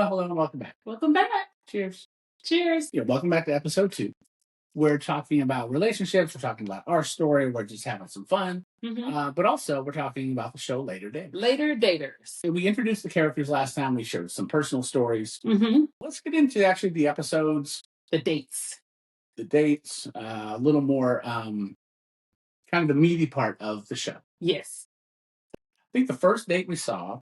hello, and welcome back. Welcome back. Cheers. Cheers. Yeah, welcome back to episode 2. We're talking about relationships. We're talking about our story. We're just having some fun. But also, we're talking about the show Later Daters. Later Daters. We introduced the characters last time. We shared some personal stories. Mm-hmm. Let's get into actually the episodes. The dates. The dates. A little more kind of the meaty part of the show. Yes. I think the first date we saw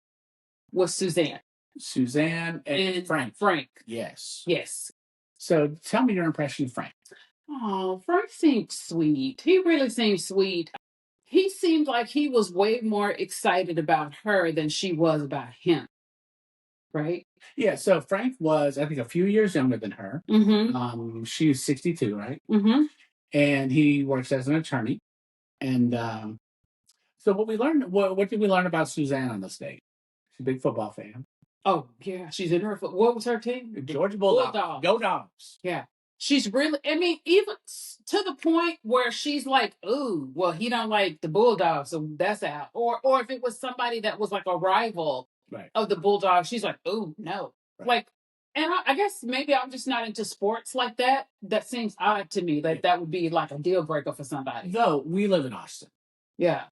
was Suzanne. Suzanne and Frank. Frank. Yes. Yes. So tell me your impression of Frank. Oh, Frank seemed sweet. He really seemed sweet. He seemed like he was way more excited about her than she was about him. Right? Yeah, so Frank was, I think, a few years younger than her. Mm-hmm. She was 62, right? Mm-hmm. And he works as an attorney. And so what did we learn about Suzanne on this date? She's a big football fan. Oh, yeah. She's in her what was her team? Georgia Bulldogs. Go Dogs. Yeah. She's really, I mean, even to the point where she's like, ooh, well, he don't like the Bulldogs, so that's out. Or if it was somebody that was like a rival of the Bulldogs, she's like, ooh, no. Right. Like, and I guess maybe I'm just not into sports like that. That seems odd to me. Like that would be like a deal breaker for somebody. Though we live in Austin. Yeah.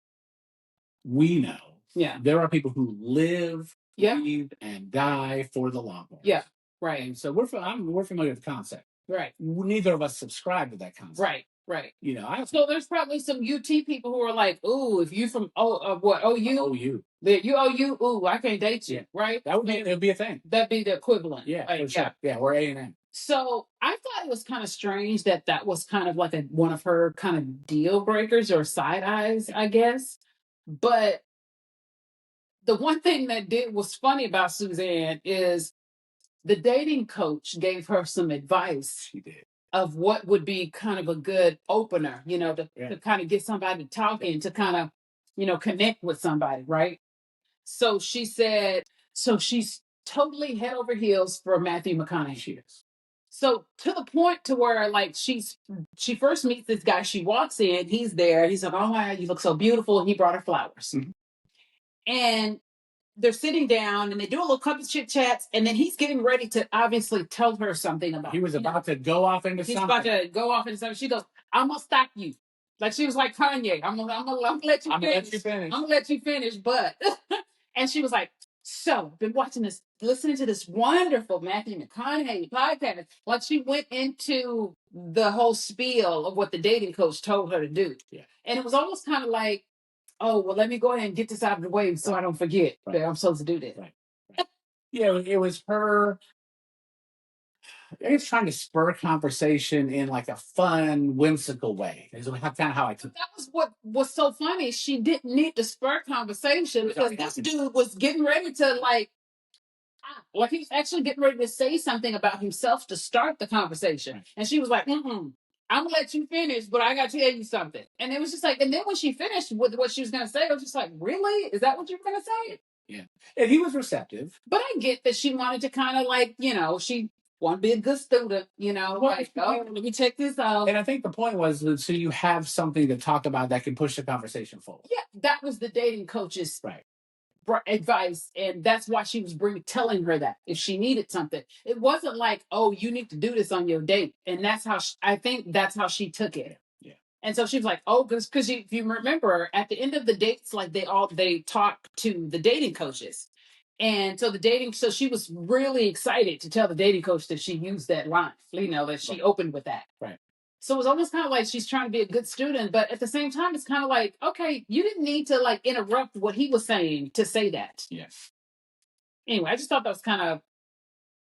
We know. Yeah. There are people who live, breathe, and die for the Longhorns. Yeah. Right. And so we're familiar with the concept. Right. Neither of us subscribe to that concept. Right. Right. You know, so there's probably some UT people who are like, ooh, if you from what OU? OU. You OU, ooh, I can't date you. Yeah. Right? It would be a thing. That'd be the equivalent. Yeah. Like, sure. Yeah, we're A&M. So I thought it was kind of strange that was kind of like one of her kind of deal breakers or side eyes, I guess. But the one thing that was funny about Suzanne is the dating coach gave her some advice. She did. Of what would be kind of a good opener, you know, to kind of get somebody talking, to kind of, connect with somebody, right? So she said, so she's totally head over heels for Matthew McConaughey. She is. So to the point to where like she first meets this guy, she walks in, he's there, he's like, oh my, you look so beautiful, and he brought her flowers. Mm-hmm. And they're sitting down and they do a little couple chit chats, and then he's getting ready to obviously tell her something about. He was about to go off into something. He's about to go off into something. She goes, "I'm gonna stop you," like she was like Kanye. I'm gonna let you finish. I'm gonna let you finish, but and she was like, "So, been watching this, listening to this wonderful Matthew McConaughey podcast." Like she went into the whole spiel of what the dating coach told her to do, and it was almost kind of like, oh, well, let me go ahead and get this out of the way so I don't forget that I'm supposed to do this. Right. Yeah, it was her, I guess, trying to spur conversation in like a fun, whimsical way. Is kind of how I took it. That was what was so funny. She didn't need to spur conversation because this dude was getting ready to like he was actually getting ready to say something about himself to start the conversation. Right. And she was like, I'm gonna let you finish, but I gotta tell you something. And it was just like, and then when she finished with what she was gonna say, I was just like, really? Is that what you're gonna say? Yeah. And he was receptive. But I get that she wanted to kind of like, she wanted to be a good student, like, oh, let me check this out. And I think the point was that so you have something to talk about that can push the conversation forward. Yeah, that was the dating coach's advice, and that's why she was telling her that if she needed something. It wasn't like, oh, you need to do this on your date, and that's how I think that's how she took it. Yeah. And so she was like, oh, because if you remember at the end of the dates, like they talk to the dating coaches, and so so she was really excited to tell the dating coach that she used that line, that she opened with that. Right. So it was almost kind of like she's trying to be a good student, but at the same time, it's kind of like, okay, you didn't need to like interrupt what he was saying to say that. Yes. Anyway, I just thought that was kind of,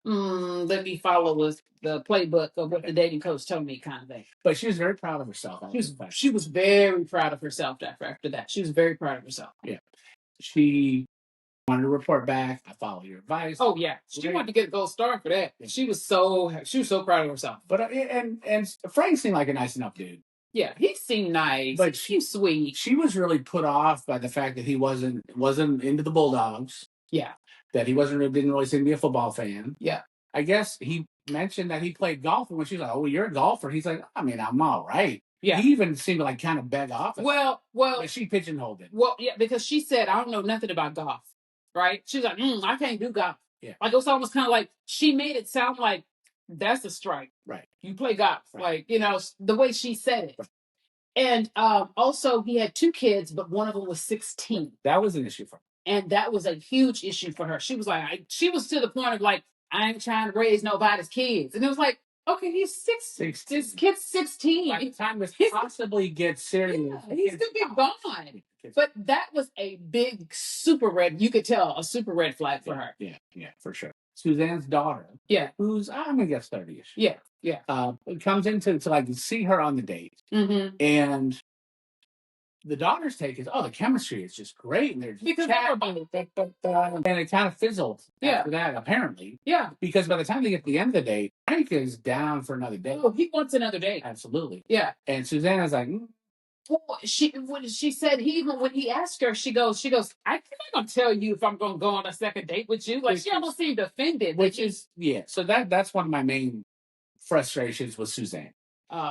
let me follow the playbook of what the dating coach told me kind of thing. But she was very proud of herself. She was very proud of herself after that. She was very proud of herself. Yeah. She wanted to report back. I follow your advice. Oh yeah, she wanted to get a gold star for that. Yeah. She was so proud of herself. But and Frank seemed like a nice enough dude. Yeah, he seemed nice. But she's sweet. She was really put off by the fact that he wasn't into the Bulldogs. Yeah, that he didn't really seem to be a football fan. Yeah, I guess he mentioned that he played golf, and when she was like, "Oh, you're a golfer," he's like, "I mean, I'm all right." Yeah, he even seemed to like kind of beg off. Well, but she pigeonholed it. Well, yeah, because she said, "I don't know nothing about golf." Right? She was like, I can't do golf. Yeah. Like it was almost kind of like she made it sound like that's a strike. Right. You play golf. Right. Like, you know, the way she said it. Right. And also he had 2 kids, but one of them was 16. That was an issue for her. And that was a huge issue for her. She was like, she was to the point of like, I ain't trying to raise nobody's kids. And it was like, okay, he's 16. This kid's 16. By the time this possibly gets serious, yeah, he's gonna be gone. But that was a big super red. You could tell a super red flag for her. Yeah, yeah, for sure. Suzanne's daughter. Yeah, who's I'm gonna guess 30ish. Yeah, yeah. Comes into to like see her on the date, and the daughter's take is, oh, the chemistry is just great, and they're just chatting, and it kind of fizzled after that, apparently. Yeah. Because by the time they get to the end of the date, Frank is down for another date. Oh, he wants another date. Absolutely. Yeah. And Susanna's like, well, when she said when he asked her, she goes, I'm not gonna tell you if I'm gonna go on a second date with you. Like she almost seemed offended. Which is so that's one of my main frustrations with Suzanne.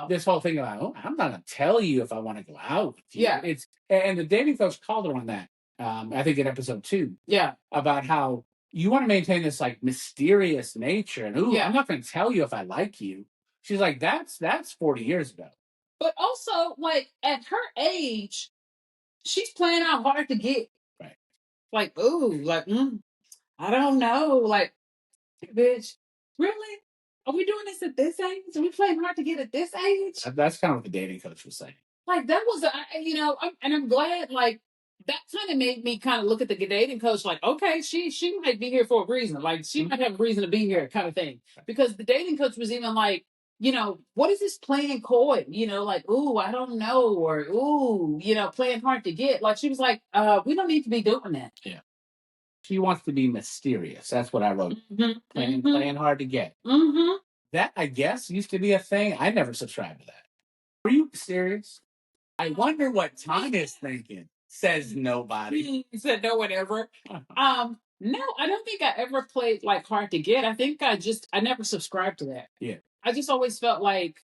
This whole thing about, oh, I'm not gonna tell you if I want to go out with you. Yeah. And the dating coach called her on that. I think in episode 2. Yeah. About how you want to maintain this like mysterious nature, and I'm not gonna tell you if I like you. She's like, that's 40 years ago. But also, like, at her age, she's playing out hard to get. Right. Like, ooh, like, I don't know. Like, bitch, really? Are we doing this at this age? Are we playing hard to get at this age? That's kind of what the dating coach was saying. Like, that was, I'm glad, like, that kind of made me kind of look at the dating coach like, okay, she might be here for a reason. Like, she might have a reason to be here kind of thing. Because the dating coach was even like, what is this playing coy? Like, ooh, I don't know. Or, ooh, playing hard to get. Like, she was like, we don't need to be doing that. Yeah. She wants to be mysterious. That's what I wrote. Playing hard to get. That, I guess, used to be a thing. I never subscribed to that. Were you serious? I wonder what Tanya's thinking. Says nobody. He said no one ever. No, I don't think I ever played like hard to get. I think I never subscribed to that. Yeah. I just always felt like,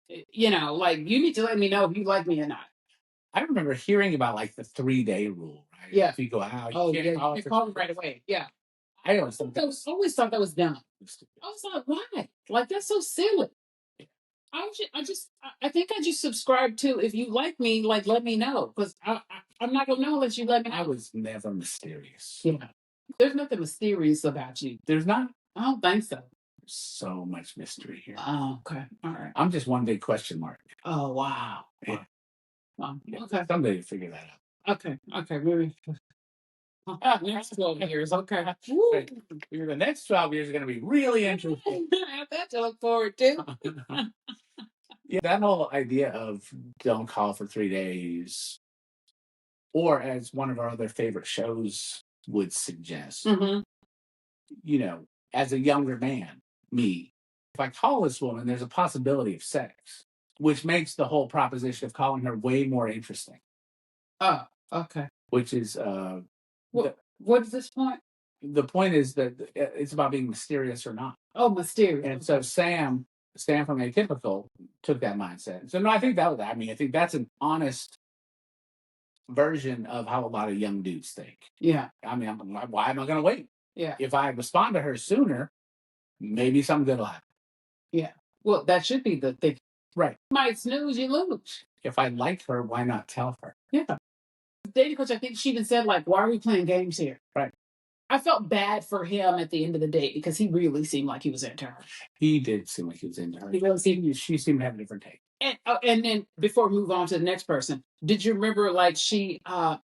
like you need to let me know if you like me or not. I remember hearing about like the 3-day rule, right? Yeah. If you go out, you can't call me right away. Yeah. I always thought that was dumb. I was like, why? Like, that's so silly. I think I just subscribed to, if you like me, like, let me know. Because I'm not going to know unless you let me know. I was never mysterious. Yeah. There's nothing mysterious about you. There's not? I don't think so. There's so much mystery here. Oh, okay. All right. I'm just one big question mark. Oh, wow. Yeah. Okay. Someday you figure that out. Okay. Maybe. Next 12 years. Okay. The next 12 years are going to be really interesting. I have that to look forward to. Yeah, that whole idea of don't call for 3 days, or as one of our other favorite shows would suggest, as a younger man, me, if I call this woman, there's a possibility of sex, which makes the whole proposition of calling her way more interesting. Oh, okay. Which is what is this point? The point is that it's about being mysterious or not. Oh, mysterious. And so Sam from Atypical took that mindset. So no, I think that's an honest version of how a lot of young dudes think. Yeah. I mean, why am I going to wait? Yeah. If I respond to her sooner, maybe something good will happen. Yeah. Well, that should be the thing. Right. You might snooze, you lose. If I like her, why not tell her? Yeah. Dating coach, I think she even said, like, why are we playing games here? Right. I felt bad for him at the end of the date because he really seemed like he was into her. He did seem like he was into her. He really seemed. She seemed to have a different take. And then before we move on to the next person, did you remember like he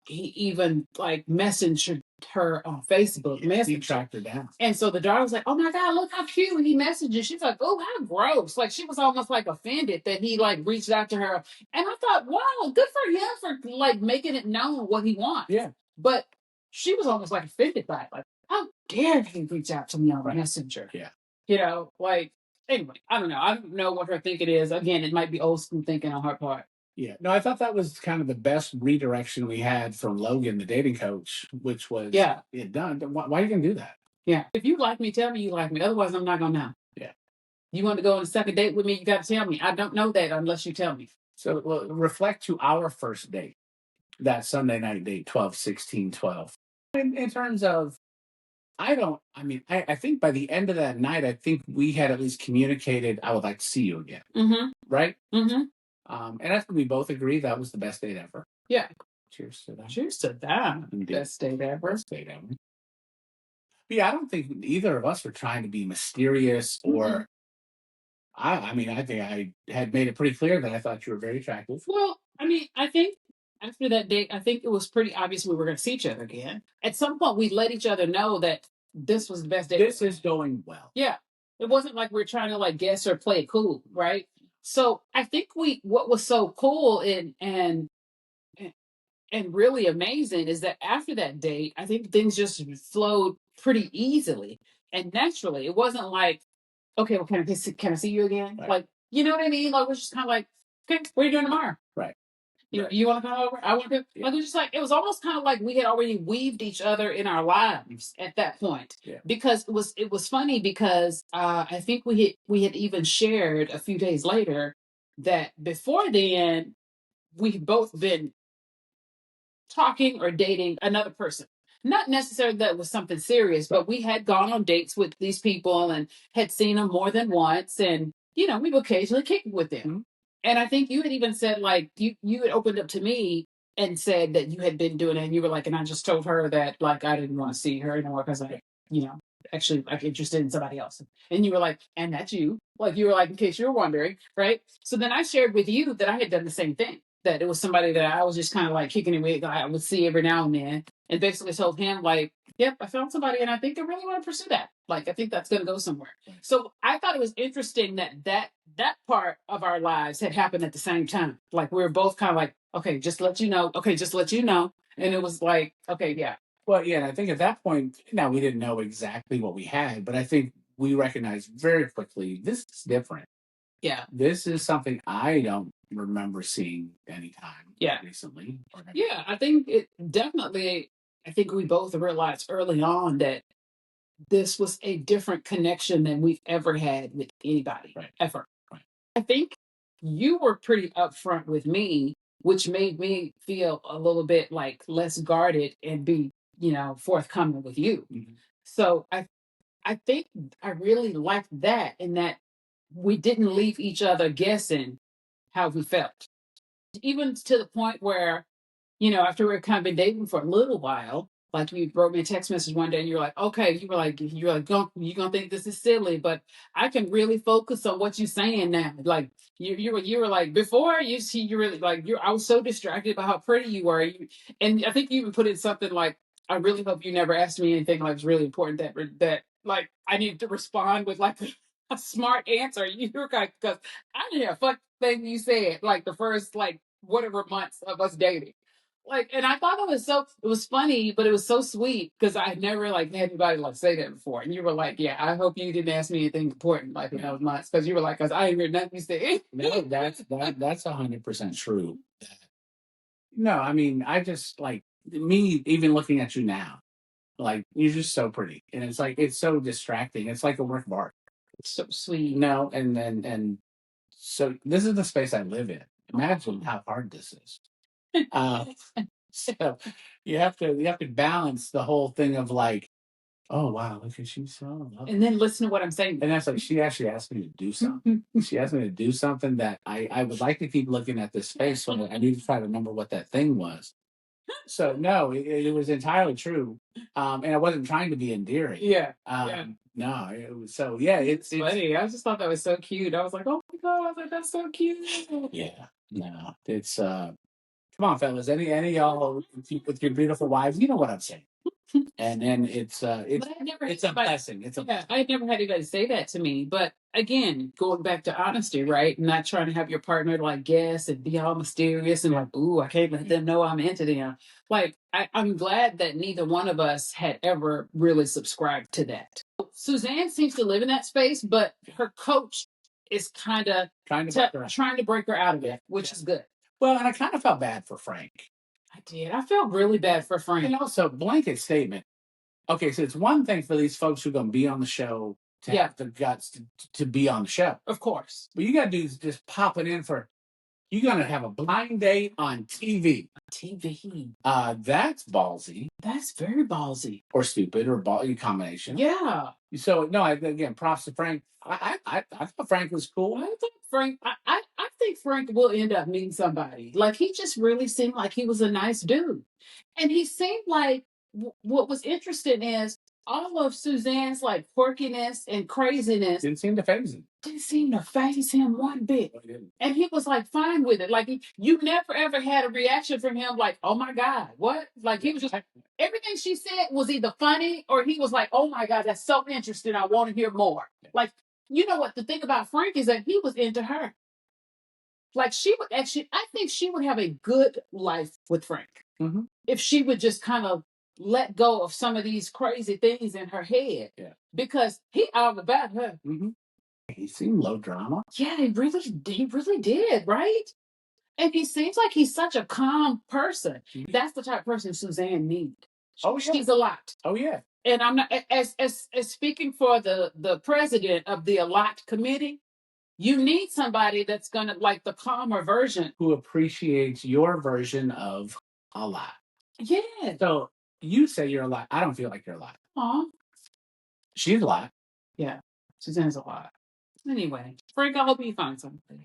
even like messaged her on Facebook? Yeah, he tracked her down. And so the daughter was like, "Oh my God, look how cute!" And he messaged her. She's like, "Oh, how gross!" Like she was almost like offended that he like reached out to her. And I thought, wow, good for him for like making it known what he wants. Yeah. But she was almost like offended by it. Like, how dare he reach out to me on Messenger? Yeah. Anyway, I don't know. I don't know what her thinking is. Again, it might be old school thinking on her part. Yeah. No, I thought that was kind of the best redirection we had from Logan, the dating coach, which was, done. Why are you going to do that? Yeah. If you like me, tell me you like me. Otherwise, I'm not going to know. Yeah. You want to go on a second date with me, you got to tell me. I don't know that unless you tell me. So reflect to our first date, that Sunday night date, 12/16/12. In terms of, I don't. I mean, I think by the end of that night, I think we had at least communicated. I would like to see you again. Mm-hmm. Right. Mm-hmm. And I think we both agree that was the best date ever. Yeah. Cheers to that. Cheers to that. Indeed. Best date ever. Best date ever. But yeah, I don't think either of us were trying to be mysterious or. I mean, I think I had made it pretty clear that I thought you were very attractive. Well, I mean, I think after that date, I think it was pretty obvious we were going to see each other again. At some point, we let each other know that this was the best date. This is going well. Yeah. It wasn't like we are trying to like guess or play it cool, right? So I think what was so cool and really amazing is that after that date, I think things just flowed pretty easily and naturally. It wasn't like, okay, well, can I see you again? Right. Like, you know what I mean? Like, it was just kind of like, okay, what are you doing tomorrow? Right. You want to come over? I want to. Yeah. Like, it was just like, it was almost kind of like we had already weaved each other in our lives at that point. Yeah. Because it was funny because I think we had even shared a few days later that before then we've both been talking or dating another person. Not necessarily that it was something serious, but we had gone on dates with these people and had seen them more than once. And, we would occasionally kick with them. Mm-hmm. And I think you had even said, like, you had opened up to me and said that you had been doing it. And you were like, and I just told her that, like, I didn't want to see her anymore because actually, like, interested in somebody else. And you were like, and that's you. Like, you were like, in case you were wondering, right? So then I shared with you that I had done the same thing. That it was somebody that I was just kind of like kicking it with, I would see every now and then, and basically told him like, yep, I found somebody and I think I really want to pursue that. Like, I think that's going to go somewhere. So I thought it was interesting that part of our lives had happened at the same time. Like, we were both kind of like, okay, just let you know. Okay, just let you know. And it was like, okay, yeah. Well, yeah, and I think at that point, now we didn't know exactly what we had, but I think we recognized very quickly, this is different. Yeah. This is something I don't remember seeing anytime recently. Yeah, I think we both realized early on that this was a different connection than we've ever had with anybody, ever. Right. I think you were pretty upfront with me, which made me feel a little bit like less guarded and be, forthcoming with you. Mm-hmm. So I think I really liked that in that we didn't leave each other guessing how we felt. Even to the point where, after we were kind of been dating for a little while, like you wrote me a text message one day and you're like, okay, you're like, you're gonna think this is silly, but I can really focus on what you're saying now. Like you were like, before you really like, I was so distracted by how pretty you were. And I think you even put in something like, I really hope you never asked me anything like it's really important that like I needed to respond with like a smart answer. You were like, because I didn't hear a fuck thing you said like the first like whatever months of us dating. Like, and I thought it was funny, but it was so sweet because I had never like had anybody like say that before. And you were like, yeah, I hope you didn't ask me anything important like in those months because you were like, because I ain't heard nothing you said. No, that's 100% true. No, I mean, I just like me even looking at you now, like you're just so pretty, and it's like it's so distracting. It's like a work of art. It's so sweet. No, and so this is the space I live in. Imagine how hard this is. So you have to balance the whole thing of like, oh wow, look at she's so lovely. And then listen to what I'm saying. And that's like she actually asked me to do something. She asked me to do something that I would like to keep looking at this space, so I need to try to remember what that thing was. So no, it was entirely true, and I wasn't trying to be endearing. Yeah. No, it was so yeah. It's funny. I just thought that was so cute. I was like, oh my god, I was like, that's so cute. Yeah. No, it's come on, fellas. Any of y'all with your beautiful wives, you know what I'm saying. And it's a blessing. I had never had anybody say that to me. But again, going back to honesty, right? Not trying to have your partner like guess and be all mysterious and like, ooh, I can't let them know I'm into them. Like, I'm glad that neither one of us had ever really subscribed to that. Suzanne seems to live in that space, but her coach is kind of trying to break her out of it, which is good. Well, and I kind of felt bad for Frank. I did. I felt really bad for Frank. And also, blanket statement. Okay, so it's one thing for these folks who are going to be on the show to have the guts to be on the show. Of course. But you got dudes just popping in for, You're gonna have a blind date on TV. TV. That's ballsy. That's very ballsy. Or stupid or ballsy combination. Yeah. So no, again, props to Frank. I thought Frank was cool. I think Frank. I think Frank will end up meeting somebody. Like he just really seemed like he was a nice dude, and he seemed like what was interesting is all of Suzanne's like quirkiness and craziness didn't seem to faze him. Didn't seem to faze him one bit. No, he didn't. And he was like fine with it. Like you never ever had a reaction from him like, oh my God, what? Like he was just everything she said was either funny or he was like, oh my God, that's so interesting. I want to hear more. Like, you know what? The thing about Frank is that he was into her. Like she would actually, I think she would have a good life with Frank if she would just kind of let go of some of these crazy things in her head. Yeah. Because he all about her. He seemed low drama. Yeah, he really did, right? And he seems like he's such a calm person. That's the type of person Suzanne needs. Oh, yeah. She's a lot. Oh, yeah. And I'm not as speaking for the president of the 𝗪𝗯𝐀 committee. You need somebody that's gonna like the calmer version who appreciates your version of a lot. Yeah. So you say you're a lot. I don't feel like you're a lot. Aw. She's a lot. Yeah, Suzanne's a lot. Anyway, Frank, I hope you find something.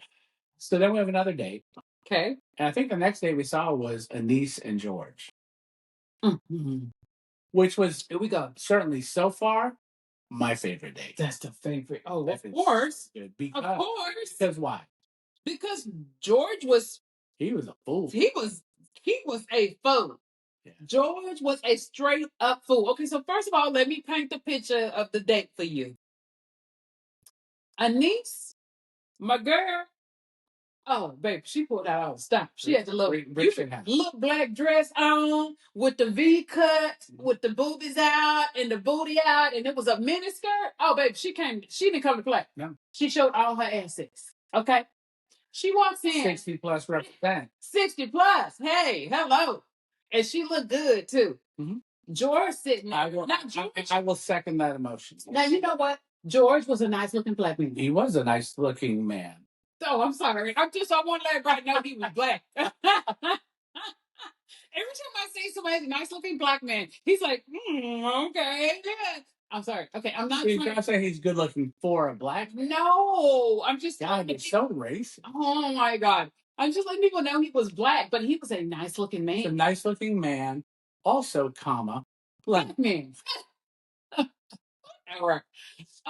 So then we have another date. Okay. And I think the next date we saw was Anise and George. Which was, here we go, certainly so far, my favorite date. That's the favorite. Oh, of course. Because, of course. Because why? Because George was... He was a fool. He was a fool. Yeah. George was a straight up fool. Okay, so first of all, let me paint the picture of the date for you. Anise, my girl. Oh, baby, she pulled out all the stuff. She had the little black dress on with the V cut, with the boobies out and the booty out, and it was a mini skirt. Oh, baby, she didn't come to play. No. She showed all her assets. Okay. She walks in. 60 plus represent. 60 plus. Hey, hello. And she looked good too. George sitting there. I will second that emotion. Now, you know what? George was a nice looking black man. He was a nice looking man. Oh, I'm sorry. I want to let everybody know he was black. Every time I see somebody, nice looking black man, he's like, okay, yeah. I'm sorry. Okay, I'm not trying to say he's good looking for a black man. No, I'm just... God, it's so racist. Oh, my God. I'm just letting people know he was black, but he was a nice looking man. He's a nice looking man. Also, black man. All right.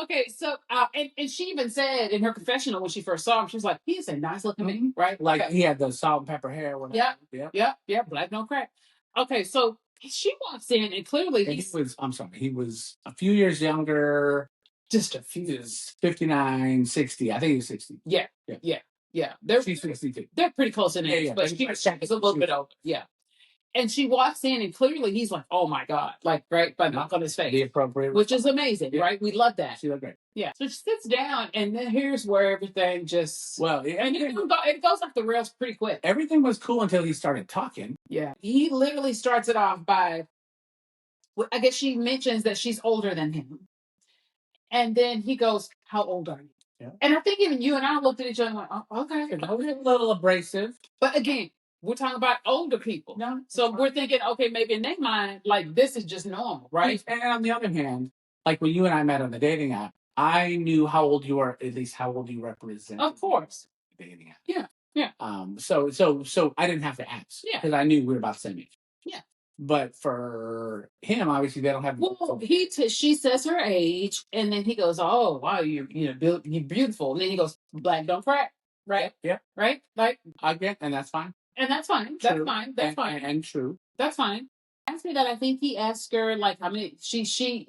Okay, so and she even said in her confessional when she first saw him, she was like, "He's a nice looking man, right? Like he had the salt and pepper hair." Yeah, black no crack. Okay, so she walks in and clearly he was a few years younger, just a few. He was 59, 60. I think he was 60. Yeah. She's 62. They're pretty close in age, but she was a little bit older. Yeah. And she walks in, and clearly he's like, "Oh my God!" Like, right, by knock on his face, the appropriate, which is amazing, right? We love that. She looked great. Yeah. So she sits down, and then here's where everything just it goes off the rails pretty quick. Everything was cool until he started talking. Yeah, he literally starts it off by, I guess she mentions that she's older than him, and then he goes, "How old are you?" Yeah. And I think even you and I looked at each other and went, "Oh, okay." It's a little abrasive, but again. We're talking about older people. No, so we're thinking, okay, maybe in their mind, like this is just normal, right? And on the other hand, like when you and I met on the dating app, I knew how old you were, at least how old you represent. Of course. The dating app. Yeah. So I didn't have to ask. Yeah. Because I knew we were about the same age. Yeah. But for him, obviously they don't have. Well, she says her age, and then he goes, "Oh, wow, you're beautiful," and then he goes, "Black don't crack." Right. Yeah. Right. Like I get, and that's fine. And that's fine. That's fine. That's fine. And true. That's fine. Asked me that. I think he asked her like how many. She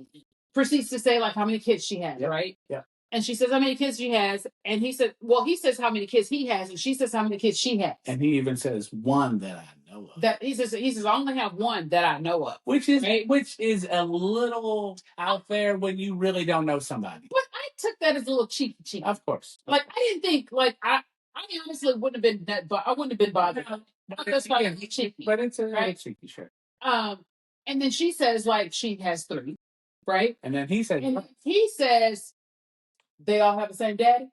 proceeds to say like how many kids she has, right? Yeah. And she says how many kids she has, and he said, well, he says how many kids he has, and she says how many kids she has. And he even says one that I know of. That he says I only have one that I know of. Which is a little out there when you really don't know somebody. But I took that as a little cheeky. Of course. Like I didn't think like I honestly wouldn't have been that, but I wouldn't have been bothered. That's why it's cheeky. But it's a cheeky, sure. And then she says like she has 3, right? And then he says, they all have the same daddy.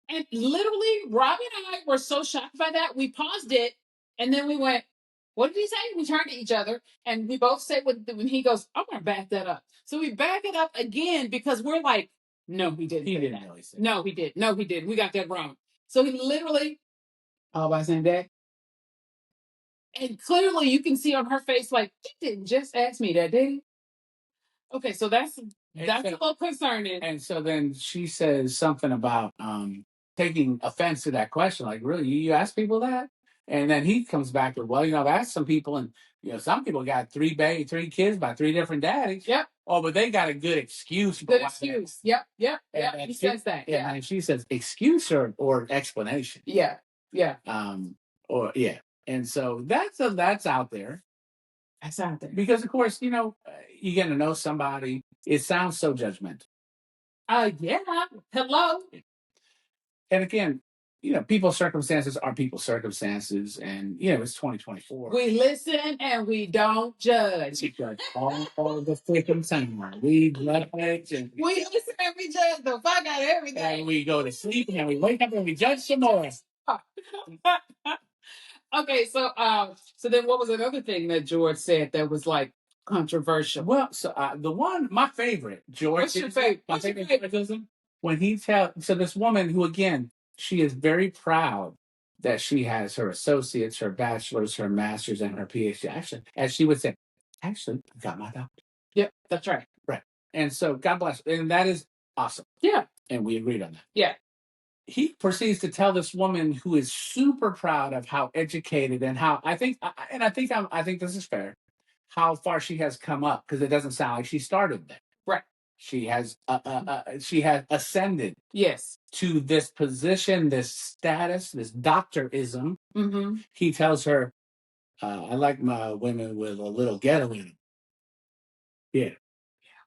And literally, Robbie and I were so shocked by that. We paused it, and then we went, what did he say? We turned to each other, and we both said when he goes, I'm going to back that up. So we back it up again because we're like, no, he didn't. He didn't really say. No, he did. No, he didn't. We got that wrong. So he literally, all by saying that. And clearly you can see on her face, like, he didn't just ask me that, did he? Okay, so that's a little concerning. And so then she says something about taking offense to that question. Like, really, you ask people that? And then he comes back with, well, I've asked some people, and some people got three kids by three different daddies. Yep. Oh, but they got a good excuse. Good excuse. Yep. He says that. Yeah. And she says excuse or explanation. Yeah. Yeah. And so that's out there. That's out there. Because of course, you get to know somebody. It sounds so judgmental. Yeah. Hello. And again, people's circumstances are people's circumstances, and it's 2024. We listen and we don't judge. We judge all the freaking time. We judge and we listen and we judge the fuck out of everything. And we go to sleep and we wake up and we judge some more. Okay, so then what was another thing that George said that was like controversial? Well, so my favorite, George. What's your favorite? My favorite when he so this woman who, again, she is very proud that she has her associates, her bachelor's, her master's, and her PhD. Actually, as she would say, I got my doctorate. Yep, that's right. Right. And so God bless. And that is awesome. Yeah. And we agreed on that. Yeah. He proceeds to tell this woman who is super proud of how educated and how I think this is fair, how far she has come up, because it doesn't sound like she started there. Right. She has ascended. Yes. To this position, this status, this doctorism. Mm-hmm. He tells her, I like my women with a little ghetto in them. Yeah.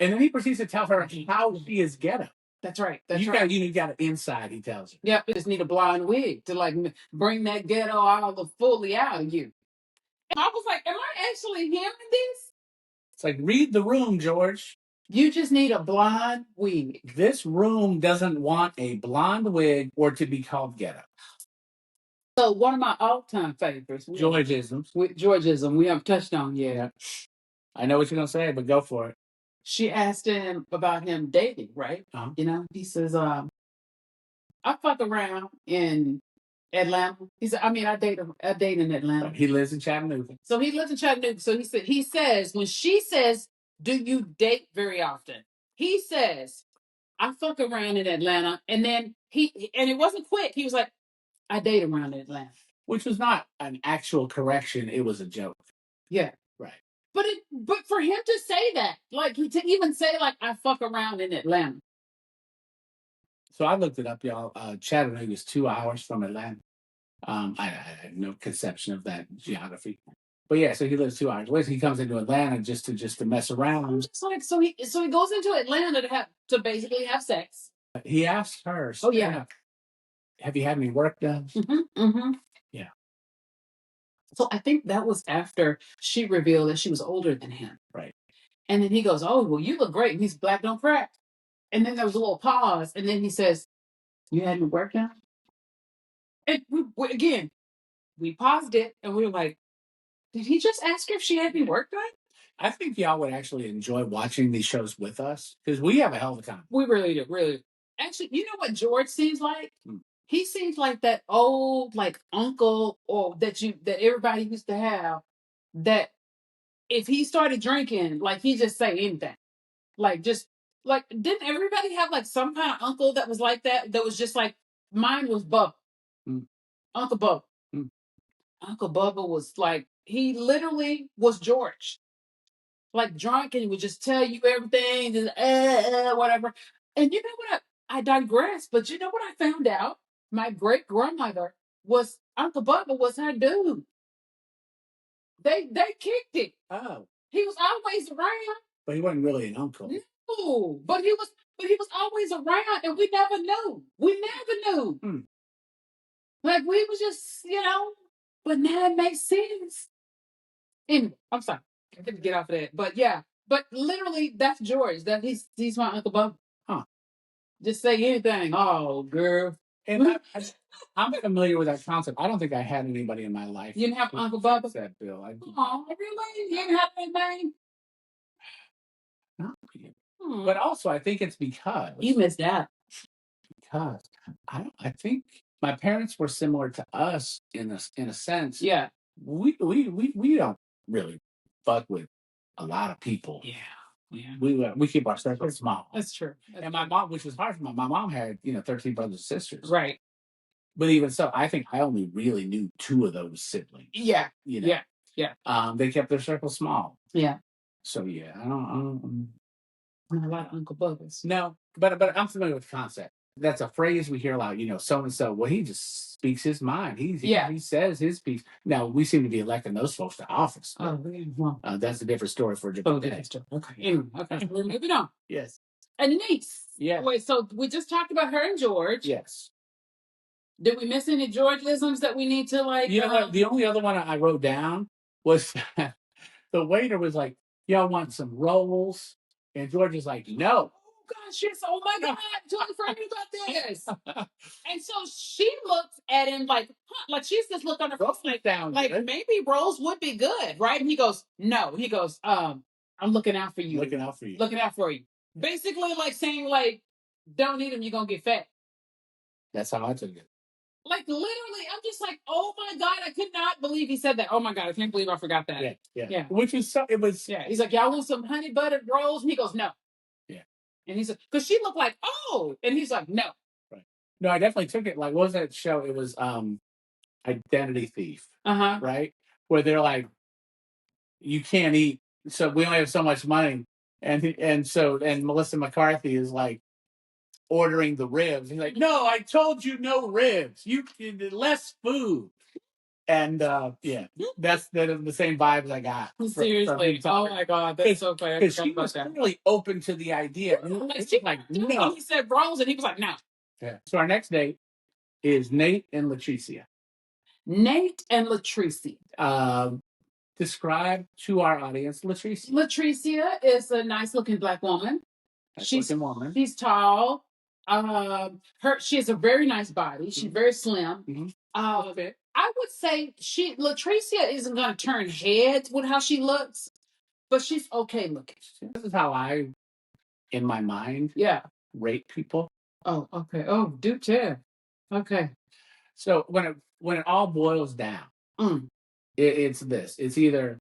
And then he proceeds to tell her how she is ghetto. That's right. You got an inside, he tells her. Yep, you just need a blonde wig to like bring that ghetto fully out of you. And I was like, am I actually hearing this? It's like, read the room, George. You just need a blonde wig. This room doesn't want a blonde wig or to be called ghetto. So one of my all-time favorites. Georgisms. With Georgism, we haven't touched on yet. Yeah. I know what you're going to say, but go for it. She asked him about him dating, right? Uh-huh. He says, I fuck around in Atlanta. He said, I date in Atlanta. He lives in Chattanooga. So he lives in Chattanooga. So he says, when she says, do you date very often? He says, I fuck around in Atlanta. And then and it wasn't quick. He was like, I date around in Atlanta. Which was not an actual correction. It was a joke. Yeah. Right. But for him to say that, like to even say like I fuck around in Atlanta. So I looked it up, y'all. Chattanooga is 2 hours from Atlanta. I had no conception of that geography. But yeah, so he lives 2 hours away. So he comes into Atlanta just to mess around. I'm just like, so he goes into Atlanta to basically have sex. He asked her, oh yeah, have you had any work done? Mm-hmm, mm-hmm. Yeah. So I think that was after she revealed that she was older than him. Right. And then he goes, oh, well, you look great. And he's black, don't crack. And then there was a little pause. And then he says, you had any work done? And we paused it and we were like, did he just ask her if she had any work done? I think y'all would actually enjoy watching these shows with us because we have a hell of a time. We really do, really. Actually, you know what George seems like? He seems like that old like uncle or that everybody used to have, that if he started drinking, like he just say anything. Like just like didn't everybody have like some kind of uncle that was like that? That was just like mine was Bubba. Uncle Bubba. Uncle Bubba was like, he literally was George. Like drunk and he would just tell you everything, just whatever. And you know what? I digress, but you know what I found out? My great grandmother was Uncle Bubba was her dude. They kicked it. Oh, he was always around, but he wasn't really an uncle. No, but he was always around, and we never knew. We never knew. Like we was just, but now it makes sense. Anyway, I'm sorry, I didn't get off of that, but yeah, but literally that's George. That he's my Uncle Bubba. Huh? Just say anything. Oh, girl. And I'm familiar with that concept. I don't think I had anybody in my life. You didn't have Uncle Bubba? That Bill. Oh, really? You didn't have that name? Not really. But also, I think it's because you missed out. Because I think my parents were similar to us in a sense. Yeah. We don't really fuck with a lot of people. Yeah. Yeah. We keep our circle small. That's true. And my mom, which was hard for my mom, had 13 brothers and sisters. Right. But even so, I think I only really knew 2 of those siblings. Yeah. Yeah. Yeah. They kept their circle small. Yeah. So yeah, I don't not a lot of Uncle Bubbas. No, but I'm familiar with the concept. That's a phrase we hear a lot. So and so. Well, he just speaks his mind. He says his piece. Now we seem to be electing those folks to office. Oh, well, that's a different story for a different day. Okay. Anyway, okay. We're moving on. Yes. Anise. Yeah. Wait. So we just talked about her and George. Yes. Did we miss any Georgeisms that we need to like? You know what? The only other one I wrote down was the waiter was like, "Y'all want some rolls?" And George is like, "No." Gosh, yes. Oh my God. Totally forgot about this. And so she looks at him like she's just look on her face like maybe rolls would be good, right? And he goes, no. He goes, I'm looking out for you. Looking out for you. Looking out for you. Basically like saying like, don't eat them, you're gonna get fat. That's how I took it. Like literally, I'm just like, oh my God, I could not believe he said that. Oh my God, I can't believe I forgot that. Yeah. Which is so it was He's like, y'all want some honey buttered rolls? And he goes, no. And he said, because she looked like, oh, and he's like, no. Right. No, I definitely took it. Like, what was that show? It was Identity Thief. Right? Where they're like, you can't eat, so we only have so much money. And Melissa McCarthy is like ordering the ribs. He's like, no, I told you no ribs. You less food. And that's the same vibes I got. Seriously, oh my God, that's so funny. Because she was really open to the idea. She's like, no. He said rolls, and he was like, no. Yeah. So our next date is Nate and Latricia. Nate and Latricia. Describe to our audience Latricia. Latricia is a nice-looking Black woman. She's tall. She has a very nice body. She's very slim. I would say Latricia isn't going to turn heads with how she looks, but she's okay looking. This is how I, in my mind, rate people. Oh, okay. Oh, do tell. Okay. So when it all boils down, it's this. It's either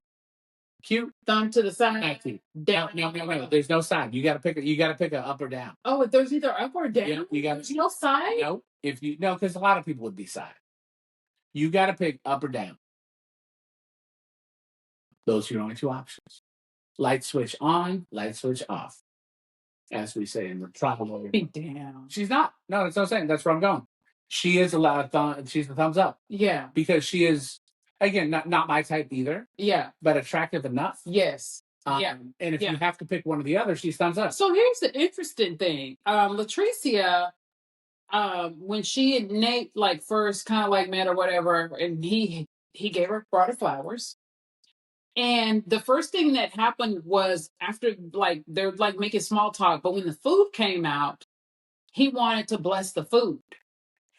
cute, thumb to the side, down. No. There's no side. You got to pick a up or down. Oh, there's either up or down. Yeah, you got. There's no side. No, because a lot of people would be side. You got to pick up or down. Those are your only 2 options. Light switch on, light switch off. As we say in the tribal. Be down. She's not. No, that's what I'm saying. That's where I'm going. She is she's the thumbs up. Yeah. Because she is, again, not my type either. Yeah. But attractive enough. Yes. And if you have to pick one or the other, she's thumbs up. So here's the interesting thing. Latricia, when she and Nate first kind of met or whatever, and he brought her flowers. And the first thing that happened was after they're making small talk, but when the food came out, he wanted to bless the food.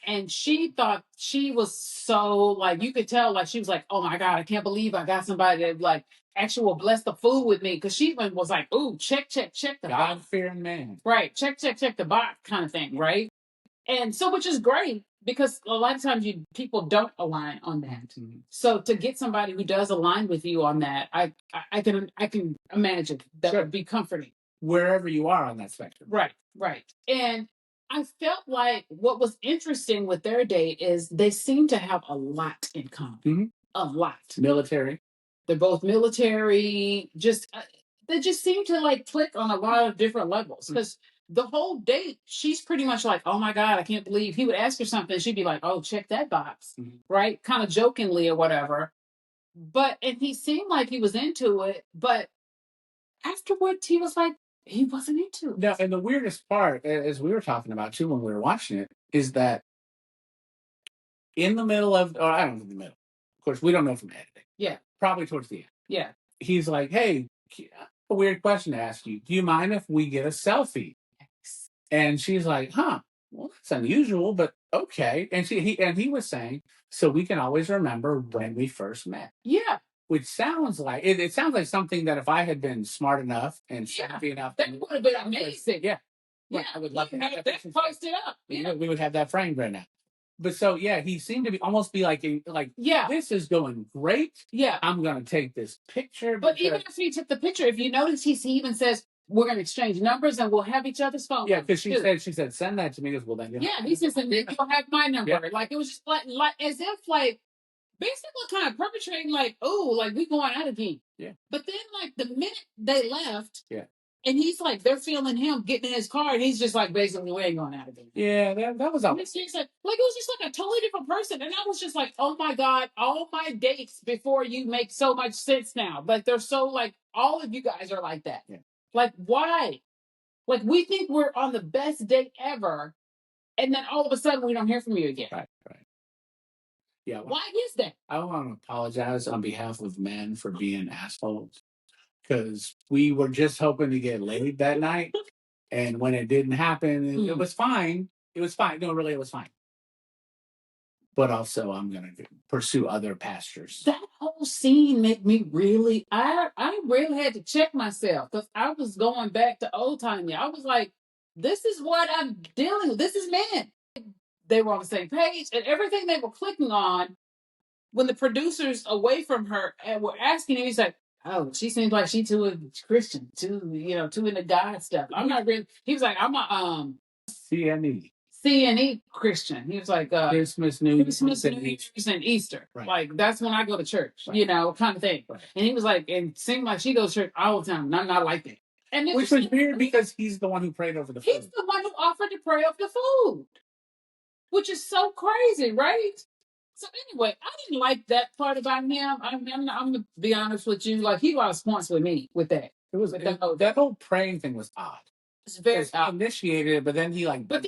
And she thought she was so you could tell she was like, oh my God, I can't believe I got somebody that actually will bless the food with me. Because she was like, ooh, check the God-fearing man. Right. Check the box kind of thing, right? And so, which is great because a lot of times people don't align on that. Mm-hmm. So to get somebody who does align with you on that, I can imagine that would be comforting. Wherever you are on that spectrum. Right. And I felt like what was interesting with their date is they seem to have a lot in common. Mm-hmm. A lot. Military. They're both military. They just seem to click on a lot of different levels. Because the whole date, she's pretty much like, oh my God, I can't believe. He would ask her something. She'd be like, oh, check that box. Mm-hmm. Right? Kind of jokingly or whatever. And he seemed like he was into it. But afterwards, he was like, he wasn't into it. No, and the weirdest part, as we were talking about too when we were watching it, is that in the middle of, or I don't know, in the middle. Of course, we don't know from editing. Yeah. Probably towards the end. Yeah. He's like, hey, a weird question to ask you. Do you mind if we get a selfie? And she's like, huh. well, that's unusual, but okay. And he was saying, so we can always remember when we first met. Yeah. Which sounds like it sounds like something that if I had been smart enough and savvy enough, that would have been amazing. Yeah. Yeah, I would love to have that posted up. Yeah. We would have that framed right now. But so yeah, he seemed to be almost be like this is going great. Yeah, I'm gonna take this picture. But even after he took the picture, if you notice, he even says we're gonna exchange numbers and we'll have each other's phone. Yeah, because she said send that to me. He goes, well then. Yeah, he says and then you'll have my number. Yeah. Like it was just like as if like basically kind of perpetrating like we going out again. Yeah. But then like the minute they left. Yeah. And he's like, they're feeling him getting in his car, and he's just like, basically, we ain't going out again. Yeah, that was. Like it was just like a totally different person, and I was just like, oh my god, all my dates before you make so much sense now. Like they're so like, all of you guys are like that. Yeah. Like why? Like we think we're on the best date ever, and then all of a sudden we don't hear from you again. Right. Yeah. Well, why is that? I want to apologize on behalf of men for being assholes. Because we were just hoping to get laid that night. And when it didn't happen, it was fine. It was fine. No, really, it was fine. But also, I'm going to pursue other pastures. That whole scene made me really, I really had to check myself. Because I was going back to old time. I was like, this is what I'm dealing with. This is men. They were on the same page. And everything they were clicking on, when the producers away from her and were asking him, he's like, oh, she seems like she too a Christian, too into God stuff. I'm not really. He was like, I'm a CNE Christian. He was like Christmas, New Year's, and Easter. Right. Like that's when I go to church, right. Kind of thing. Right. And he was like, and it seemed like she goes to church all the time. And I'm not like that. And which was weird because he's the one who prayed over the food. He's the one who offered to pray over the food, which is so crazy, right? So anyway, I didn't like that part about him. I'm gonna be honest with you. Like he lost points with me with that. That whole praying thing was odd. It's very odd. Initiated it, but then he like. But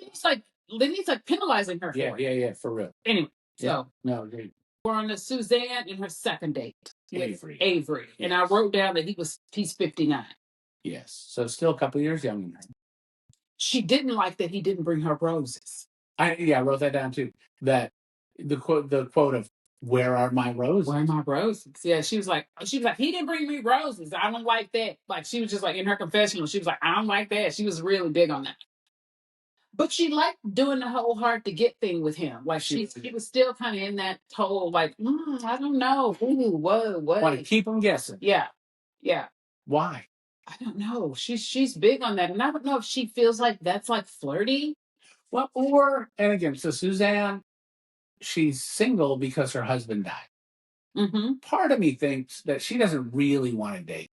then he's like penalizing her for it. Yeah, for real. Anyway, so no, dude. We're on to Suzanne and her second date. Avery. Yes. And I wrote down that he's 59. Yes, so still a couple of years younger than her. She didn't like that he didn't bring her roses. I wrote that down too. That. The quote of "Where are my roses? Where are my roses?" Yeah, she was like, he didn't bring me roses. I don't like that. Like she was just like in her confessional, she was like, I don't like that. She was really big on that. But she liked doing the whole hard to get thing with him. Like she was still kind of in that whole like, I don't know, what? Want to keep him guessing? Yeah. Why? I don't know. She's big on that, and I don't know if she feels like that's like flirty. Well, and again, so Suzanne. She's single because her husband died. Mm-hmm. Part of me thinks that she doesn't really want to date.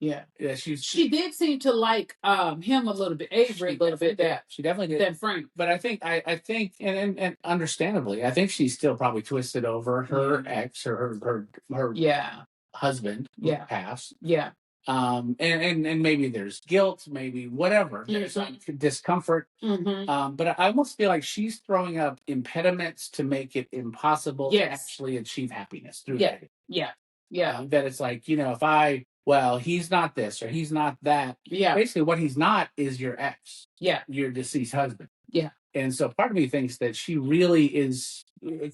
Yeah, she did seem to like him a little bit, Avery a little bit. Yeah, she definitely did. Than Frank. But I think, and understandably, I think she's still probably twisted over her ex or her husband who passed. Yeah. And maybe there's guilt, maybe whatever. There's like discomfort. Mm-hmm. But I almost feel like she's throwing up impediments to make it impossible to actually achieve happiness through that. Yeah. That it's like, if he's not this or he's not that. Yeah. Basically, what he's not is your ex. Yeah. Your deceased husband. Yeah. And so part of me thinks that she really is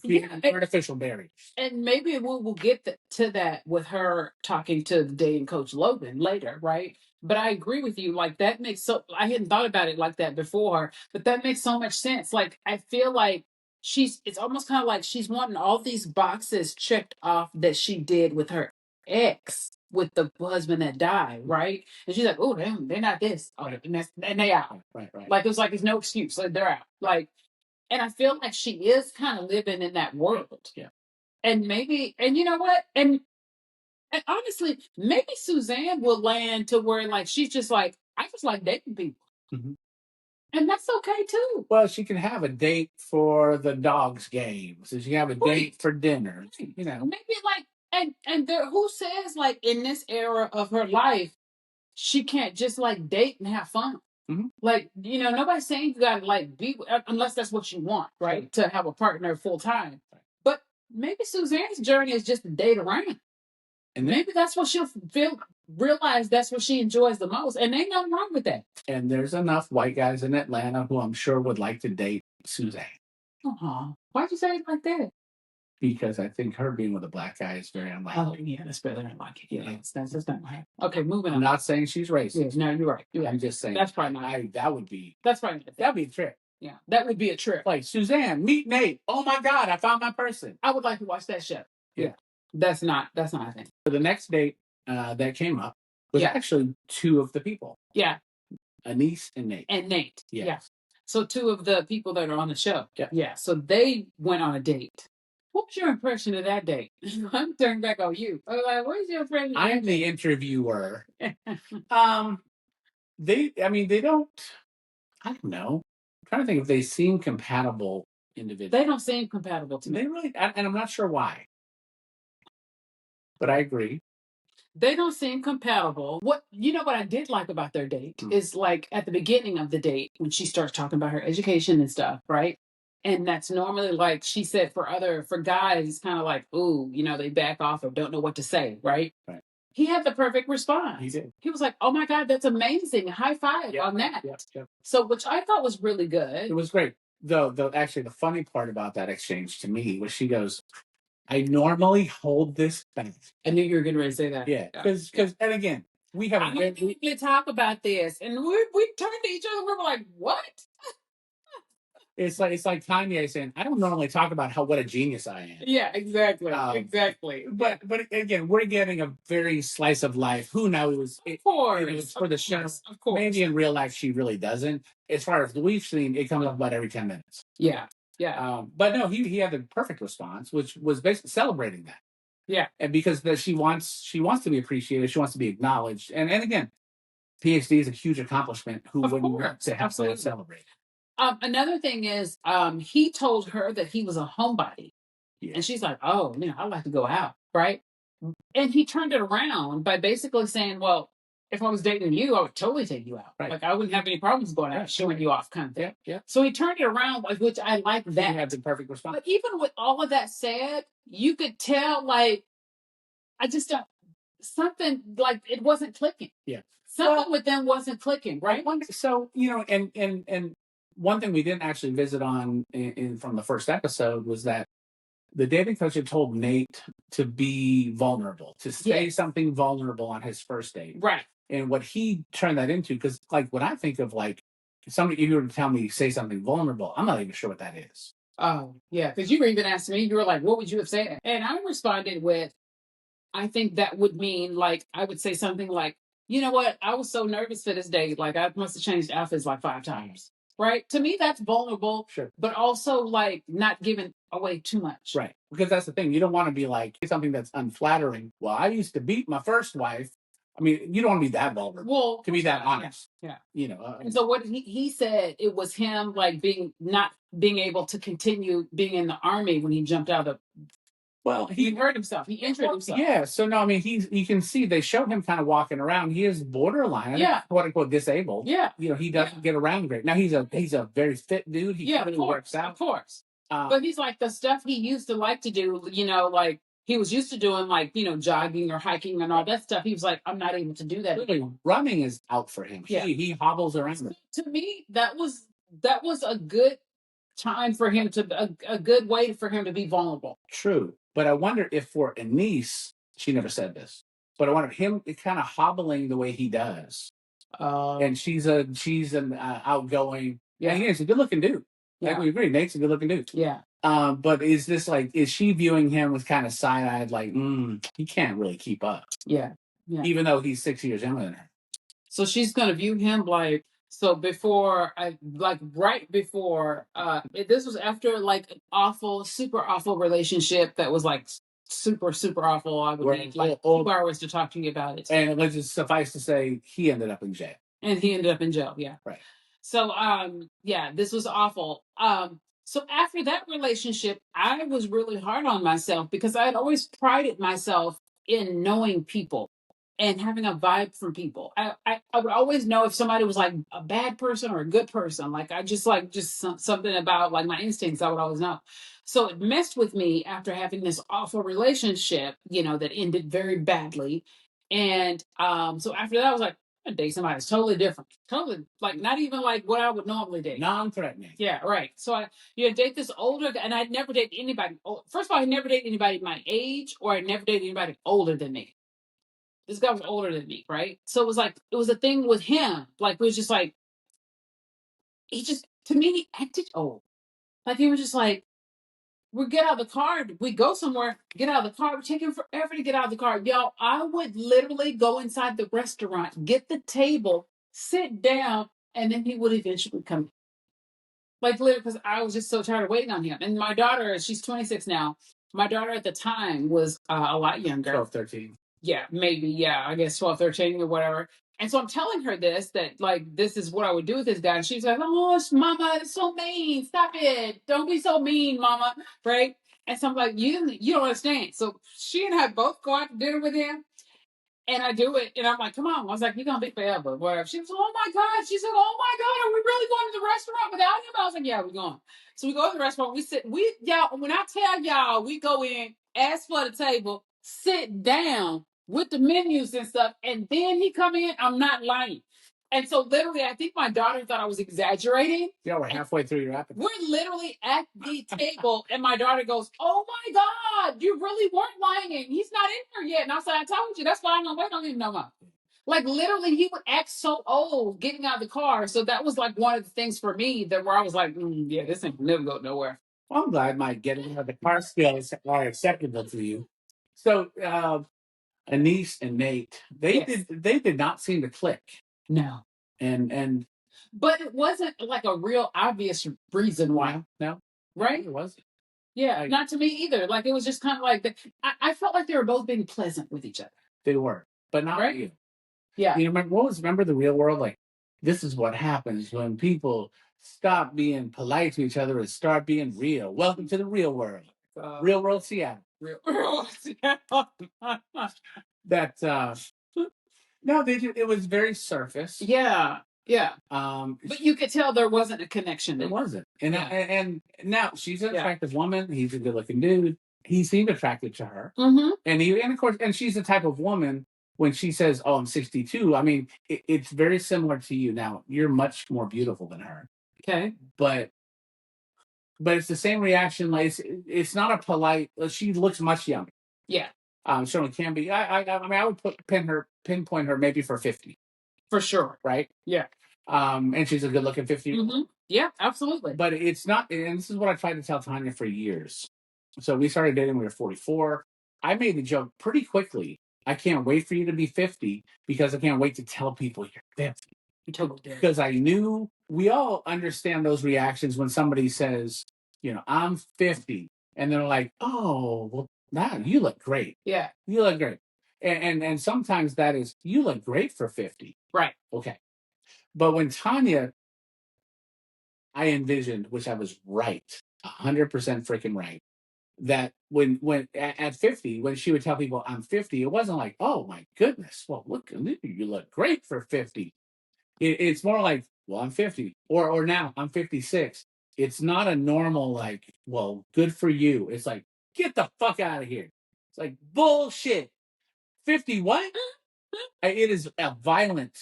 creating artificial barriers. And maybe we'll get to that with her talking to the dating coach Logan later, right? But I agree with you. Like that I hadn't thought about it like that before, but that makes so much sense. Like I feel like it's almost kind of like she's wanting all these boxes checked off that she did with her ex, with the husband that died, right? And she's like, oh, they're not this. Oh, and they out. Right. Like, it's no excuse. Like, they're out. Like, and I feel like she is kind of living in that world. Yeah. And maybe, and you know what? And honestly, maybe Suzanne will land to where, like, she's just like, I just like dating people. Mm-hmm. And that's okay, too. Well, she can have a date for the dogs game. So she can have a date for dinner. Maybe, like, and there, who says like in this era of her life she can't just like date and have fun? Mm-hmm. Like nobody's saying you gotta like be unless that's what you want, right? To have a partner full time. But maybe Suzanne's journey is just to date around, and maybe that's what she'll feel realize that's what she enjoys the most, and ain't nothing wrong with that. And there's enough white guys in Atlanta who I'm sure would like to date Suzanne. Why'd you say it like that? Because I think her being with a black guy is very unlikely. Oh, yeah, that's better than like it. Yeah, that's not right. Okay, moving on. I'm not saying she's racist. Yeah, no, you're right. I'm just saying that's probably not. That's probably not. That'd be a trip. Yeah, that would be a trip. Like, Suzanne, meet Nate. Oh my God, I found my person. I would like to watch that show. Yeah. That's not a thing. So the next date that came up was actually two of the people. Yeah. Anise and Nate. And Nate. Yes. Yeah. So two of the people that are on the show. Yeah. Yeah. So they went on a date. What was your impression of that date? I'm turning back on you. I was like, what is your impression? I'm the interviewer. They don't, I don't know. I'm trying to think if they seem compatible individuals. They don't seem compatible to me. They really, and I'm not sure why. But I agree. They don't seem compatible. What I did like about their date is like at the beginning of the date when she starts talking about her education and stuff, right? And that's normally like she said for guys, it's kind of like, ooh, they back off or don't know what to say, right? Right. He had the perfect response. He did. He was like, oh my God, that's amazing. High five on that. Yep. So, which I thought was really good. It was great. Actually, the funny part about that exchange to me was she goes, I normally hold this back. I knew you were getting ready to say that. Yeah, because and again, we have I don't usually talk about this, and we turned to each other. We were like, "What?" It's like Kanye saying, "I don't normally talk about what a genius I am." Yeah, exactly, exactly. But again, we're getting a very slice of life. Who knows? Of course, it's for the show. Of course, maybe in real life she really doesn't. As far as we've seen, it comes up about every 10 minutes. Yeah. Yeah. But no, he had the perfect response, which was basically celebrating that. Yeah. And because she wants to be appreciated, she wants to be acknowledged. And again, PhD is a huge accomplishment. Who wouldn't want to have someone celebrate? Another thing is, he told her that he was a homebody. Yeah. And she's like, oh, I'd like to go out, right? And he turned it around by basically saying, well, if I was dating you, I would totally take you out. Right. Like, I wouldn't have any problems going out, showing you off kind of thing. Yeah. So he turned it around, which I like that. He had the perfect response. But even with all of that said, you could tell, like, I just don't, something, like, it wasn't clicking. Yeah. Something with them wasn't clicking, right? So, and one thing we didn't actually visit on from the first episode was that the dating coach had told Nate to be vulnerable, to say something vulnerable on his first date. Right. And what he turned that into, because like when I think of like somebody, if you were to tell me say something vulnerable, I'm not even sure what that is. Oh, yeah. Because you were even asking me, you were like, what would you have said? And I responded with, I think that would mean, like, I would say something like, you know what? I was so nervous for this date. Like, I must have changed outfits like 5 times. Right? To me, that's vulnerable. Sure. But also, like, not giving away too much. Right. Because that's the thing. You don't want to be like something that's unflattering. Well, I used to beat my first wife. I mean, you don't want to be that vulnerable. Well, to be that honest. Yeah. And so what he said, it was him, like, not being able to continue being in the army when he jumped out of the... Well, he hurt himself. He injured himself. Yeah. So no, I mean, you can see they showed him kind of walking around. He is borderline, quote unquote, disabled. Yeah. He doesn't get around great. Now he's a very fit dude. He really works out. Of course. But he's like the stuff he used to like to do. Like he was used to doing, like, jogging or hiking and all that stuff. He was like, I'm not able to do that. Really, running is out for him. Yeah. He hobbles around. So, to me, that was a good time for him a good way for him to be vulnerable. True. But I wonder if for Anise, she never said this, but I wonder if him kind of hobbling the way he does. And she's an outgoing, he's a good looking dude. Yeah. Like we agree, Nate's a good looking dude. Yeah. But is she viewing him with kind of side-eyed, like, he can't really keep up. Yeah. Yeah. Even though he's 6 years younger than her. So she's going to view him like, so right before, this was after like an super awful relationship that was like super, super awful. I would need like 2 hours to talk to you about it. And let's just suffice to say, he ended up in jail. Yeah. Right. So, this was awful. So after that relationship, I was really hard on myself because I had always prided myself in knowing people and having a vibe from people. I would always know if somebody was like a bad person or a good person. Like I just something about like my instincts, I would always know. So it messed with me after having this awful relationship, that ended very badly. And so after that, I was like, I'm gonna date somebody that's totally different, totally like not even like what I would normally date, non-threatening. Yeah, right. So I date this older guy, and I'd never date anybody. First of all, I never dated anybody my age, or I never dated anybody older than me. This guy was older than me, right? So it was like it was a thing with him. Like it was just like he just to me he acted old. Like he was just like we get out of the car, we go somewhere, get out of the car, we take him forever to get out of the car. Y'all, I would literally go inside the restaurant, get the table, sit down, and then he would eventually come. Like literally, because I was just so tired of waiting on him. And my daughter, she's 26 now. My daughter at the time was a lot younger. 12, 13. Yeah, maybe. Yeah, I guess 12, 13 or whatever. And so I'm telling her this, that like, this is what I would do with this guy. And she's like, oh, mama, it's so mean. Stop it. Don't be so mean, mama. Right? And so I'm like, you don't understand. So she and I both go out to dinner with him. And I do it, and I'm like, come on. I was like, you're going to be forever. Whatever. She was like, oh my God. She said, oh my God, are we really going to the restaurant without him? I was like, yeah, we're going. So we go to the restaurant. Y'all, when I tell y'all, we go in, ask for the table, sit down with the menus and stuff, and then he come in, I'm not lying. And so literally, I think my daughter thought I was exaggerating. Yeah, we're halfway through your appetite. We're literally at the table, and my daughter goes, oh my God, you really weren't lying. He's not in here yet. And I said, I told you, that's why I'm going to wait on him no more. Like literally, he would act so old getting out of the car. So that was like one of the things for me that where I was like, yeah, this ain't never go nowhere. Well, I'm glad my getting out of the car skills are acceptable to you. So, Anise and Nate, they did not seem to click. No. And but it wasn't like a real obvious reason why. No. Right? It wasn't. Yeah, not to me either. Like it was just kind of like I felt like they were both being pleasant with each other. They were, but not right? you. Yeah. You remember the real world? Like this is what happens when people stop being polite to each other and start being real. Welcome to the real world. Real world Seattle. Real world Seattle. No, it was very surface. Yeah. Yeah. But you could tell there wasn't a connection there. There wasn't. And now she's an attractive woman. He's a good looking dude. He seemed attracted to her. Mm-hmm. And of course, and she's the type of woman when she says, oh, I'm 62. I mean, it's very similar to you. Now, you're much more beautiful than her. Okay. But it's the same reaction. Like it's not a polite. She looks much younger. Yeah. Certainly can be. I mean, I would pinpoint her maybe for 50. For sure. Right? Yeah. And she's a good looking 50. Mm-hmm. Yeah, absolutely. But it's not, and this is what I tried to tell Tanya for years. So we started dating when we were 44. I made the joke pretty quickly. I can't wait for you to be 50 because I can't wait to tell people you're 50. Because I knew we all understand those reactions when somebody says, I'm 50. And they're like, oh, well, nah, you look great. Yeah. You look great. And sometimes that is, you look great for 50. Right. Okay. But when Tanya, I envisioned, which I was right, 100% freaking right, that when at 50, when she would tell people I'm 50, it wasn't like, oh my goodness, well, look, you look great for 50. It's more like, well, I'm 50, or now I'm 56. It's not a normal like, well, good for you. It's like, get the fuck out of here. It's like bullshit. 50 what? It is a violent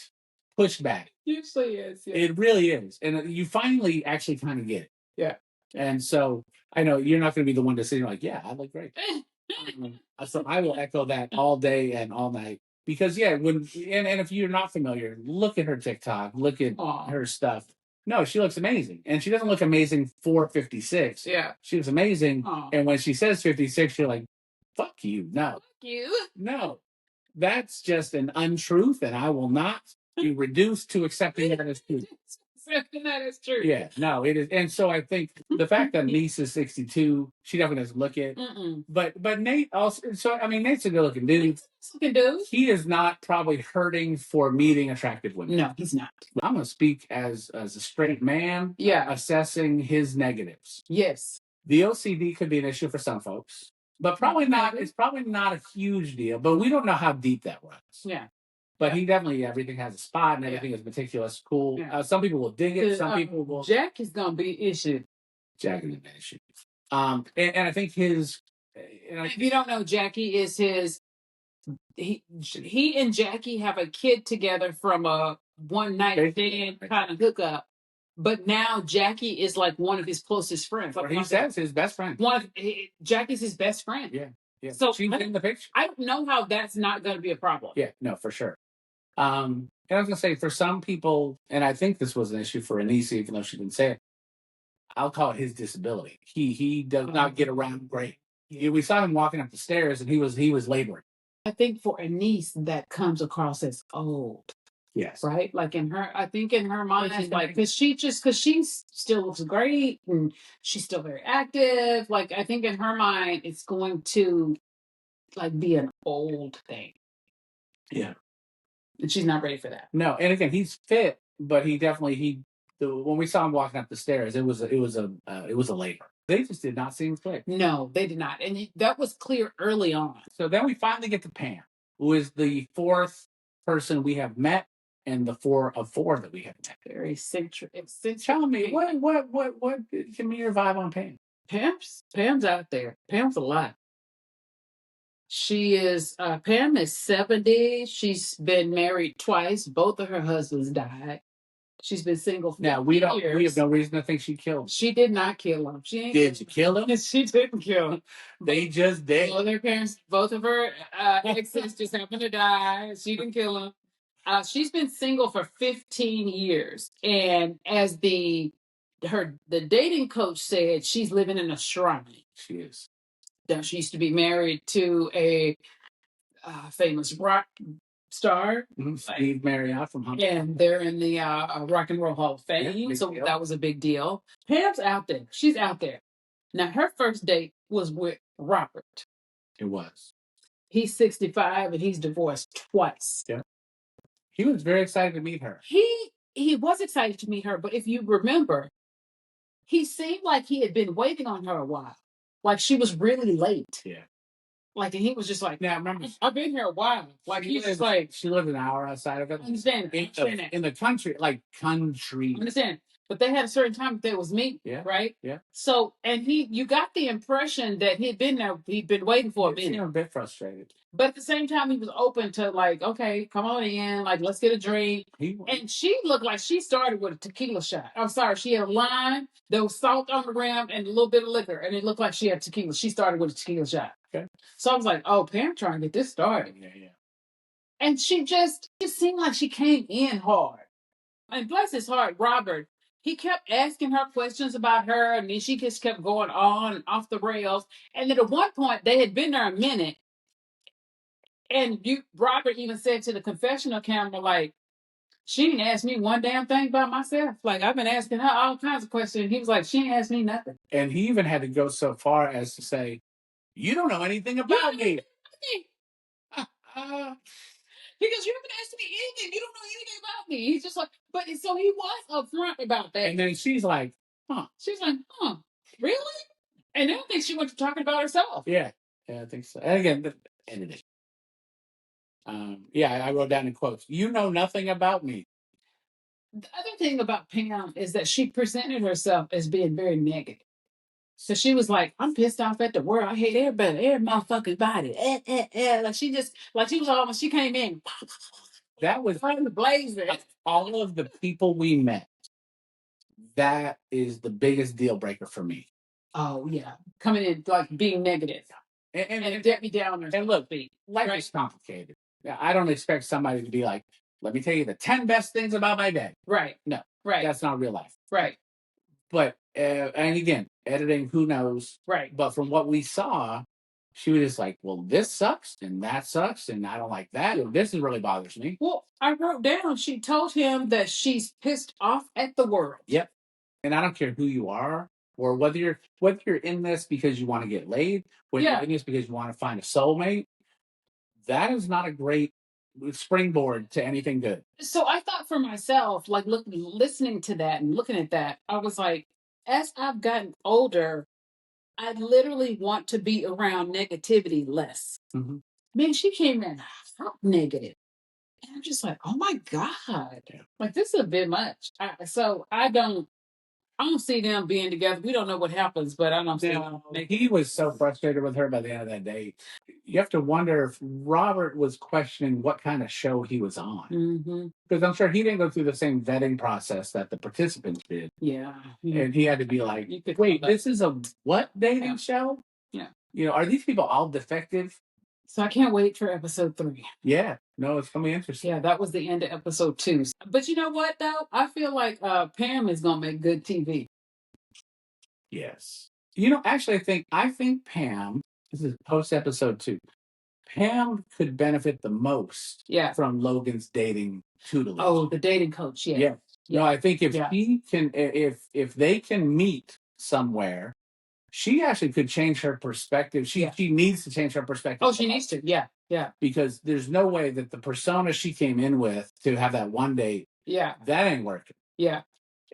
pushback. Usually is. Yeah. It really is, and you finally actually kind of get it. Yeah. And so I know you're not going to be the one to sit here like, yeah, I look great. So I will echo that all day and all night because and if you're not familiar, look at her TikTok, look at her stuff. No, she looks amazing, and she doesn't look amazing for 56. Yeah, she looks amazing, and when she says 56, you're like, fuck you, no, fuck you, no, that's just an untruth, and I will not be reduced to accepting that as truth. That is true. Yeah, no, it is, and so I think the fact that Anise is 62, she definitely doesn't look it. But Nate also. So I mean, Nate's a good-looking dude. He is not probably hurting for meeting attractive women. No, he's not. I'm gonna speak as a straight man. Yeah, assessing his negatives. Yes, the OCD could be an issue for some folks, but probably not. It's probably not a huge deal. But we don't know how deep that runs. Yeah. But he definitely, everything has a spot and everything is meticulous, cool. Yeah. Some people will dig it. Some people will. Jack is going to be an issue. Jack is an issue. And I think his. If you don't know, Jackie is his he and Jackie have a kid together from a one night stand kind of hookup. But now Jackie is like one of his closest friends. Like he says his best friend. Jackie's his best friend. Yeah, yeah. So she's in the picture. I don't know how that's not going to be a problem. Yeah, no, for sure. And I was gonna say for some people, and I think this was an issue for Anise, even though she didn't say it. I'll call it his disability. He does not get around great. Yeah, we saw him walking up the stairs, and he was laboring. I think for Anise that comes across as old. Yes. Right? Like I think in her mind, like, because she still looks great and she's still very active. Like, I think in her mind, it's going to like be an old thing. Yeah. And she's not ready for that. No. And again, he's fit, but he definitely, when we saw him walking up the stairs, it was a labor. They just did not seem click. No, they did not. And that was clear early on. So then we finally get to Pam, who is the fourth person we have met. And the four that we have met. Very centric. Tell me, what give me your vibe on Pam? Pam's out there. Pam's a lot. She is Pam is 70. She's been married twice. Both of her husbands died. She's been single for years. We have no reason to think she killed him. She did not kill him. Did she kill him? She didn't kill him. They just did. Both of her exes just happened to die. She didn't kill him. She's been single for 15 years, and as the dating coach said, she's living in a shrine. She is. She used to be married to a famous rock star, Steve Marriott from Hong Kong, and they're in the Rock and Roll Hall of Fame. So that was a big deal. Pam's out there. She's out there. Now, her first date was with Robert. It was. He's 65 and he's divorced twice. Yeah. He was very excited to meet her. He was excited to meet her, but if you remember, he seemed like he had been waiting on her a while. Like she was really late. Yeah. Like, and he was just like, "Now, remember, I've been here a while." Like he's just like, she lived an hour outside of it. I understand. In the country, like country. I understand. But they had a certain time that was meet, right? Yeah. So, and you got the impression that he'd been there, he'd been waiting for a minute. A bit frustrated. But at the same time, he was open to like, okay, come on in, like, let's get a drink. And she looked like she started with a tequila shot. I'm sorry, she had a lime, there was salt on the rim, and a little bit of liquor, and it looked like she had tequila. She started with a tequila shot. Okay. So I was like, oh, Pam trying to get this started. Yeah. And it seemed like she came in hard. And bless his heart, Robert, he kept asking her questions about her, and then she just kept going on off the rails. And then at one point, they had been there a minute, and Robert even said to the confessional camera, like, she didn't ask me one damn thing about myself. Like, I've been asking her all kinds of questions. He was like, she didn't ask me nothing. And he even had to go so far as to say, you don't know anything about me. He goes, you haven't asked me anything. You don't know anything about me. He's just like, but so he was upfront about that. And then she's like, huh. She's like, huh, really? And then I think she went to talking about herself. Yeah, I think so. And again, editing. I wrote down in quotes, you know nothing about me. The other thing about Pam is that she presented herself as being very negative. So she was like, I'm pissed off at the world. I hate everybody, every motherfucking body. Like she came in. That was the blazer. All of the people we met, that is the biggest deal breaker for me. Oh, yeah. Coming in, like, being negative. And Debbie Downer. And look, life is complicated. I don't expect somebody to be like, let me tell you the 10 best things about my day. Right. No. Right. That's not real life. Right. But, and again, editing, who knows? Right. But from what we saw, she was just like, well, this sucks, and that sucks, and I don't like that, and this really bothers me. Well, I wrote down, she told him that she's pissed off at the world. Yep. And I don't care who you are, or whether you're in this because you want to get laid, whether you're in this because you want to find a soulmate, that is not a great springboard to anything good. So I thought for myself, like listening to that and looking at that, I was like, as I've gotten older, I literally want to be around negativity less. Mm-hmm. Man, she came in hot negative. And I'm just like, oh my God. Like, this is a bit much. So I'm I don't see them being together. We don't know what happens, but I don't see them. He was so frustrated with her by the end of that day. You have to wonder if Robert was questioning what kind of show he was on. Because I'm sure he didn't go through the same vetting process that the participants did. Yeah. And he had to be like, wait, this is a what dating show? Yeah. You know, are these people all defective? So I can't wait for episode 3. Yeah. No, it's going to be interesting. Yeah, that was the end of episode 2. But you know what, though? I feel like Pam is going to make good TV. Yes. You know, actually, I think Pam, this is post episode 2, Pam could benefit the most from Logan's dating tutelage. Oh, the dating coach, yeah. No, I think if he can, if they can meet somewhere, she actually could change her perspective. She needs to change her perspective. Oh, she needs to. Yeah. Because there's no way that the persona she came in with to have that one date, that ain't working. Yeah.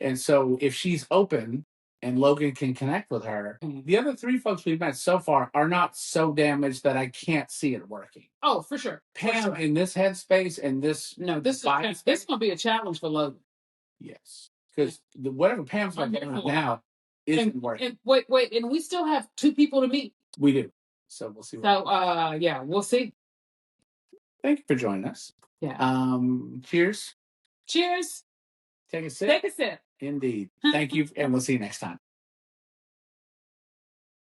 And so if she's open and Logan can connect with her, the other 3 folks we've met so far are not so damaged that I can't see it working. Oh, for sure. Pam in this headspace and this this is going to be a challenge for Logan. Yes, because whatever Pam's like now isn't working. And wait, and we still have 2 people to meet. We do, so we'll see. So we'll see. Thank you for joining us. Yeah. Cheers. Cheers. Take a sip. Take a sip. Indeed. Thank you, and we'll see you next time.